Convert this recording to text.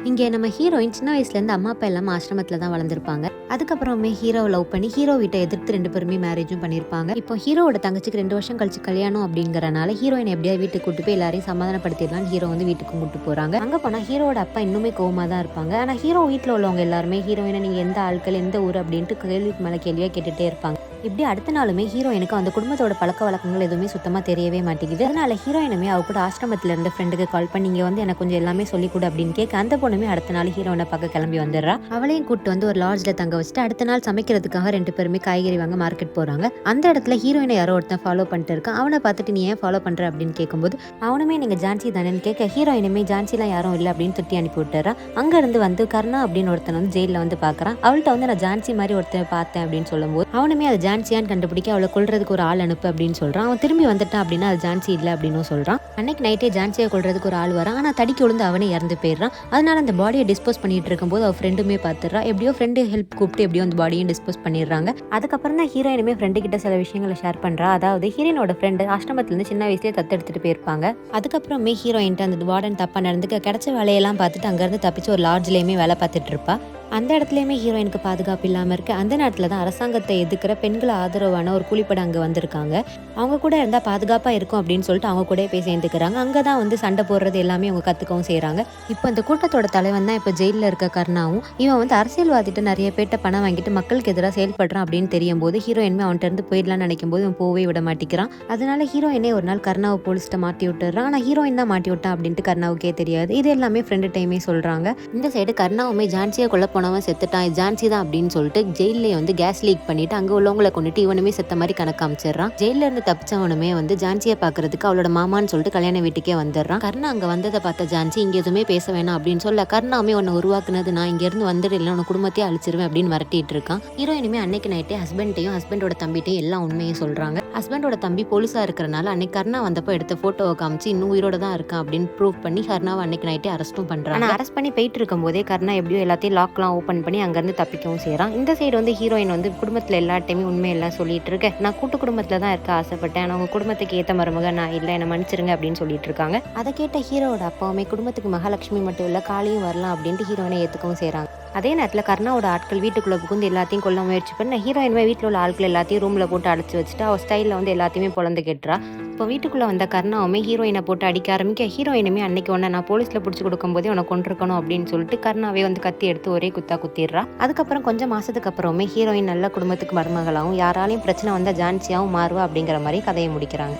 இங்கே நம்ம ஹீரோயின் சின்ன வயசுலேருந்து அம்மா அப்பா எல்லாம் ஆசிரமத்தில் தான் வளர்ந்துருப்பாங்க. அதுக்கப்புறமே ஹீரோவை லவ் பண்ணி ஹீரோ வீட்டை எதிர்த்து 2 பேருமே மேரேஜும் பண்ணியிருப்பாங்க. இப்போ ஹீரோவோட தங்கச்சிக்கு 2 வருஷம் கழிச்சு கல்யாணம் அப்படிங்கறனால ஹீரோயின் எப்படியாவது வீட்டுக்கு கூட்டு போய் எல்லாரையும் சமாதானப்படுத்திடலாம் ஹீரோ வந்து வீட்டுக்கு கூட்டு போறாங்க. அங்க போனா ஹீரோட அப்பா இன்னுமே கோவமா தான் இருப்பாங்க. ஆனா ஹீரோ வீட்டில் உள்ளவங்க எல்லாருமே ஹீரோயினை நீங்க எந்த ஆட்கள் எந்த ஊர் அப்படின்ட்டு கேள்விக்கு மேல கேள்வியா கேட்டுட்டே இருப்பாங்க. இப்படி அடுத்த நாளுமே ஹீரோயினுக்கு அந்த குடும்பத்தோட பழக்க வழக்கங்கள் எதுவுமே சுத்தமா தெரியவே மாட்டேங்குது. அதனால ஹீரோயினுமே அவ கூட ஆசிரமத்துல இருந்த ஃப்ரெண்டுக்கு கால் பண்ணி இங்க வந்து எனக்கு கொஞ்சம் எல்லாமே சொல்லி கொடு அப்படின்னு கேட்க அந்த பொண்ணுமே அடுத்த நாள் ஹீரோயினை பார்க்க கிளம்பி வந்துடுறா. அவளையும் கூட்டு வந்து ஒரு லாட்ஜ்ல தங்க வச்சுட்டு அடுத்த நாள் சமைக்கிறதுக்காக 2 பேருமே காய்கறி வாங்க மார்க்கெட் போறாங்க. அந்த இடத்துல ஹீரோயினை யாரோ ஒருத்தன் ஃபாலோ பண்ணிட்டு இருக்கான். அவனை பார்த்துட்டு நீ ஏன் ஃபாலோ பண்ற அப்படின்னு கேட்கும்போது அவனுமே நீங்க ஜான்சி தானேன்னு கேட்க ஹீரோயினுமே ஜான்சிலாம் யாரும் இல்லை அப்படின்னு துட்டி அனுப்பி விட்டுறா. அங்க இருந்து வந்து கர்ணா அப்படின்னு ஒருத்தன் வந்து ஜெயில வந்து பாக்குறான். அவள்கிட்ட வந்து நான் ஜான்சி மாதிரி ஒருத்தன் பார்த்தேன் அப்படின்னு சொல்லும்போது அவனுமே அது ஜான்சியான்னு கண்டுபிடிக்க அவளை கொல்றதுக்கு ஒரு ஆள் அனுப்பு அப்படின்னு சொல்றான். அவன் திரும்பி வந்துட்டான் அப்படின்னா அது ஜான்சி இல்லை அப்படின்னு சொல்றான். அன்னைக்கு நைட்டே ஜான்சியை கொல்றதுக்கு ஒரு ஆள் வரான். ஆனா தடிக்கு விழுந்து அவனே இறந்து போயிடுறான். அதனால அந்த பாடியை டிஸ்போஸ் பண்ணிட்டு இருக்கும்போது அவ ஃப்ரெண்டுமே பார்த்துடுறா. எப்படியோ ஃப்ரெண்டு ஹெல்ப் கூப்பிட்டு எப்படியோ அந்த பாடியும் டிஸ்போஸ் பண்ணிடுறாங்க. அதுக்கப்புறம் தான் ஹீரோயினுமே ஃப்ரெண்டு கிட்ட சில விஷயங்களை ஷேர் பண்றா. அதாவது ஹீரோயினோட ஃப்ரெண்டு ஆசிரமத்துல இருந்து சின்ன வயசுலேயே தத்தெடுத்துட்டு போயிருப்பாங்க. அதுக்கப்புறமே ஹீரோயின்ட்டு அந்த வார்டன் தப்பா நடந்துக்க கிடைச்ச வேலையெல்லாம் பார்த்துட்டு அங்கிருந்து தப்பிச்சு ஒரு லாட்ஜ்லயுமே வேலை பார்த்துட்டு இருப்பா. அந்த இடத்துலையுமே ஹீரோயினுக்கு பாதுகாப்பு இல்லாமல் இருக்கு. அந்த நேரத்தில் தான் அரசாங்கத்தை எதிர்க்கிற பெண்கள் ஆதரவான ஒரு கூலிப்படை அங்கே வந்திருக்காங்க. அவங்க கூட இருந்தால் பாதுகாப்பாக இருக்கும் அப்படின்னு சொல்லிட்டு அவங்க கூட போய் சேர்ந்துக்கிறாங்க. அங்கே தான் வந்து சண்டை போடுறது எல்லாமே அவங்க கற்றுக்கவும் செய்கிறாங்க. இப்போ அந்த கூட்டத்தோட தலைவன் தான் இப்போ ஜெயிலில் இருக்க கர்ணாவும் இவன் வந்து அரசியல்வாதிட்டு நிறைய பேர்ட்ட பணம் வாங்கிட்டு மக்களுக்கு எதிராக செயல்படுறான் அப்படின்னு தெரியும் போது ஹீரோயினுமே அவன்கிட்ட இருந்து போயிடலாம்னு நினைக்கும் போது இவன் போவே விட மாட்டேங்கிறான். அதனால ஹீரோயினே ஒரு நாள் கர்ணாவை போலீஸ்ட்ட மாட்டி விட்டுறான். ஆனால் ஹீரோயின் தான் மாட்டி விட்டான் அப்படின்ட்டு கர்ணாவுக்கே தெரியாது. இது எல்லாமே ஃப்ரெண்டு டைமே சொல்கிறாங்க. இந்த சைடு கர்ணாவுமே ஜான்சியை கொல்ல போனவன் செத்துட்டான் ஜான்சி தான் அப்படின்னு சொல்லிட்டு ஜெயிலே வந்து கேஸ் லீக் பண்ணிட்டு அங்க உள்ளவங்களை கொண்டுட்டு இவனுமே செத்த மாதிரி கணக்கு அமைச்சிடறான். ஜெயில இருந்து தப்பிச்சவனுமே வந்து ஜான்சியை பாக்குறதுக்கு அவளோட மாமான்னு சொல்லிட்டு கல்யாண வீட்டுக்கே வந்துடுறான். கர்ணா அங்க வந்ததை பார்த்த ஜான்சி இங்க எதுவுமே பேச வேணாம் அப்படின்னு சொல்ல கர்ணாமே உன்னை உருவாக்குனது நான் இங்க இருந்து வந்துடல உன் குடும்பத்தையே அழிச்சிருவேன் அப்படின்னு மிரட்டிட்டு இருக்கான். ஹீரோயினுமே அன்னைக்கு நைட்டே ஹஸ்பண்டையும் ஹஸ்பண்டோட தம்பிட்டையும் எல்லாம் உண்மையை சொல்றாங்க. ஹஸ்பண்டோட தம்பி போலீஸா இருக்கிறனால அன்னைக்கு கர்ணா வந்தப்போ எடுத்த போட்டோவை காமிச்சு இன்னும் உயிரோட தான் இருக்கான் அப்படின்னு ப்ரூவ் பண்ணி கர்ணாவை அன்னைக்கு நைட்டே அரெஸ்ட்டும் பண்றாங்க. அரெஸ்ட் பண்ணி போயிட்டு இருக்கும் போதே கர்ணா எப்படியோ எல்லாத்தையும் லாக்லாம் ஓப்பன் பண்ணி அங்கிருந்து தப்பிக்கவும் செய்யறான். இந்த சைடு வந்து ஹீரோயின் வந்து குடும்பத்துல எல்லாட்டையுமே உண்மையெல்லாம் சொல்லிட்டு இருக்க நான் கூட்டு குடும்பத்துல தான் இருக்க ஆசைப்பட்டேன். ஆனா உங்க குடும்பத்துக்கு ஏத்த மருமக நான் இல்லை என்ன மன்னிச்சிருங்க அப்படின்னு சொல்லிட்டு இருக்காங்க. அதை கேட்ட ஹீரோட அப்பாவுமே குடும்பத்துக்கு மகாலட்சுமி மட்டும் இல்ல காளியும் வரலாம் அப்படின்ட்டு ஹீரோயினை ஏத்துக்கவும் செய்யறாங்க. அதே நேரத்தில் கர்ணாவோட ஆட்கள் வீட்டுக்குள்ள புகுந்து எல்லாத்தையும் கொல்ல முயற்சி பண்ண ஹீரோயின்மே வீட்டில் உள்ள ஆட்கள் எல்லாத்தையும் ரூம்ல போட்டு அடைச்சு வச்சுட்டு அவ ஸ்டைலில் வந்து எல்லாத்தையுமே பொழந்து கேட்டுறா. இப்போ வீட்டுக்குள்ள வந்த கர்ணாவுமே ஹீரோயினை போட்டு அடிக்க ஆரம்பிக்க ஹீரோயினுமே அன்னைக்கு ஒன்று நான் போலீஸ்ல பிடிச்சி கொடுக்கும் போதே உனக்கு கொண்டிருக்கணும் அப்படின்னு சொல்லிட்டு கர்ணாவே வந்து கத்தி எடுத்து ஒரே குத்தா குத்திடுறா. அதுக்கப்புறம் கொஞ்சம் மாசத்துக்கு அப்புறமே ஹீரோயின் நல்ல குடும்பத்துக்கு மருமகளாகவும் யாராலையும் பிரச்சனை வந்தா ஜான்சியாவும் மாறுவா அப்படிங்கிற மாதிரி கதையை முடிக்கிறாங்க.